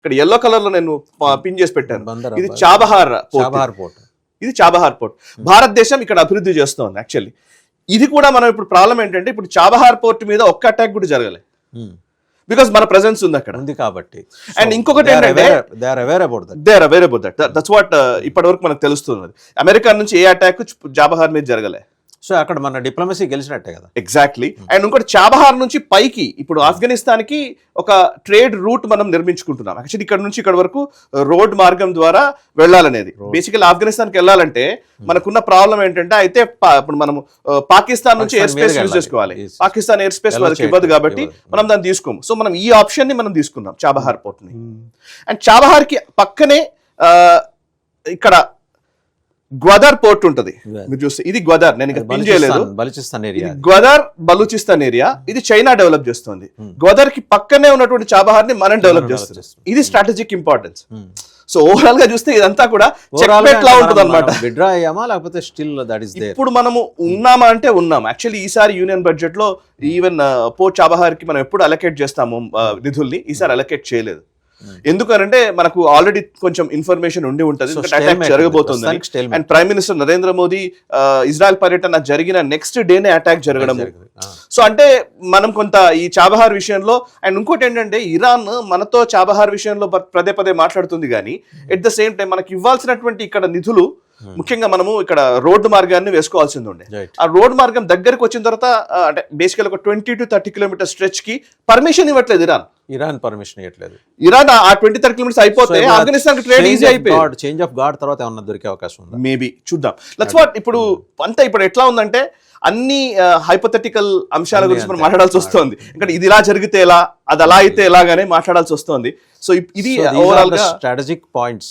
ఇక్కడ yellow colour లో నేను పిన్ చేసి పెట్టాను. బందర్ ఇది చాబహార్ పోర్ట్. ఇది చాబహార్ పోర్ట్. భారతదేశం ఇక్కడ అభివృద్ధి చేస్తోంది యాక్చువల్లీ. ఇది కూడా మనం ఇప్పుడు ప్రాబ్లం ఏంటంటే ఇప్పుడు చాబహార్ పోర్ట్ మీద ఒక్క అటాక్ కూడా జరగలే, బికాస్ మన ప్రెసెన్స్ ఉంది అక్కడ ఉంది కాబట్టి. అండ్ ఇంకొకటి ఏంటంటే they are aware about that. That's what ఇప్పటి వరకు మనకు తెలుస్తున్నది. అమెరికా నుంచి ఏ అటాక్ చాబహార్ మీద జరగలే. సో అక్కడ మన డిప్లొమసీ గెలిచినట్టే కదా. ఎగ్జాక్ట్లీ. అండ్ ఇంకోటి చాబహార్ నుంచి పైకి ఇప్పుడు ఆఫ్ఘనిస్తాన్ కి ఒక ట్రేడ్ రూట్ మనం నిర్మించుకుంటున్నాం. యాక్చువల్లీ ఇక్కడ నుంచి ఇక్కడ వరకు రోడ్ మార్గం ద్వారా వెళ్ళాలనేది. బేసికల్ ఆఫ్ఘనిస్తాన్ కి వెళ్ళాలంటే మనకున్న ప్రాబ్లం ఏంటంటే అయితే ఇప్పుడు మనం పాకిస్తాన్ నుంచి ఎయిర్ స్పేస్ యూజ్ చేసుకోవాలి. పాకిస్తాన్ ఎయిర్ స్పేస్ వాళ్ళకి ఇవ్వదు కాబట్టి మనం దాన్ని తీసుకోము. సో మనం ఈ ఆప్షన్ ని మనం తీసుకున్నాం చాబహార్ పోర్ట్ ని. అండ్ చాబహార్ కి పక్కనే ఇక్కడ గ్వదర్ పోర్ట్ ఉంటది. మీరు చూస్తే ఇది గ్వదర్, నేను ఇంకా పిన్ చేయలేదు. Balochistan area, Gwadar Balochistan area. ఇది చైనా డెవలప్ చేస్తుంది. గ్వదర్ కి పక్కనే ఉన్నటువంటి చాబహార్ ని మనం డెవలప్ చేస్తుంది. ఇది స్ట్రాటజిక్ ఇంపార్టెన్స్. సో ఓవరాల్ గా చూస్తే ఇదంతా కూడా చెక్మేట్ లా ఉంటుంది అనమాట. విత్డ్రా అయ్యామా లేకపోతే స్టిల్ దట్ ఇస్ దేర్? ఇప్పుడు మనము ఉన్నామా అంటే ఉన్నాం. యాక్చువల్లీ ఈసారి యూనియన్ బడ్జెట్ లో ఈవెన్ పోర్ట్ చాబహార్ కి మనం ఎప్పుడు అలొకేట్ చేస్తాము నిధుల్ని, ఈసారి అలొకేట్ చేయలేదు. ఎందుకనంటే మనకు ఆల్రెడీ కొంచెం ఇన్ఫర్మేషన్ ఉండి ఉంటుంది అటాక్ జరగబోతుంది. And prime minister Narendra Modi Israel పర్యటన జరిగిన నెక్స్ట్ డేనే అటాక్ జరగడం. సో అంటే మనం కొంత ఈ చాబహార్ విషయంలో. అండ్ ఇంకోటి ఏంటంటే ఇరాన్ మనతో చాబహార్ విషయంలో పదే పదే మాట్లాడుతుంది కానీ ఎట్ ద సేమ్ టైం మనకి ఇవ్వాల్సినటువంటి ఇక్కడ నిధులు ముఖ్యంగా మనము ఇక్కడ రోడ్డు మార్గాన్ని వేసుకోవాల్సింది ఉండే. ఆ రోడ్ మార్గం దగ్గరకు వచ్చిన తర్వాత అంటే బేసికల్ ఒక 20 to 30 కిలోమీటర్ స్ట్రెచ్ కి పర్మిషన్ ఇవ్వట్లేదు ఇరాన్ పర్మిషన్ ఇవ్వట్లేదు. ఇరాన్ ఆ 20-30 కిలోమీటర్స్ అయిపోతే ఆఫ్ఘనిస్తాన్ కి ట్రేడ్ ఈజీ అయిపోయింది. చేంజ్ ఆఫ్ గార్డ్ తర్వాత ఏమన్నా దొరికే అవకాశం ఉందా? మేబీ చూద్దాం. లెట్స్ వాట్ ఇప్పుడు అంతా ఇప్పుడు ఎట్లా ఉందంటే అన్ని హైపోథెటికల్ అంశాల గురించి మనం మాట్లాడాల్సి వస్తుంది. ఎందుకంటే ఇది ఇలా జరిగితే ఎలా, అది అలా అయితే ఎలాగానే మాట్లాడాల్సి వస్తుంది. సో ఇది ఓవరాల్ గా స్ట్రాటజిక్ పాయింట్స్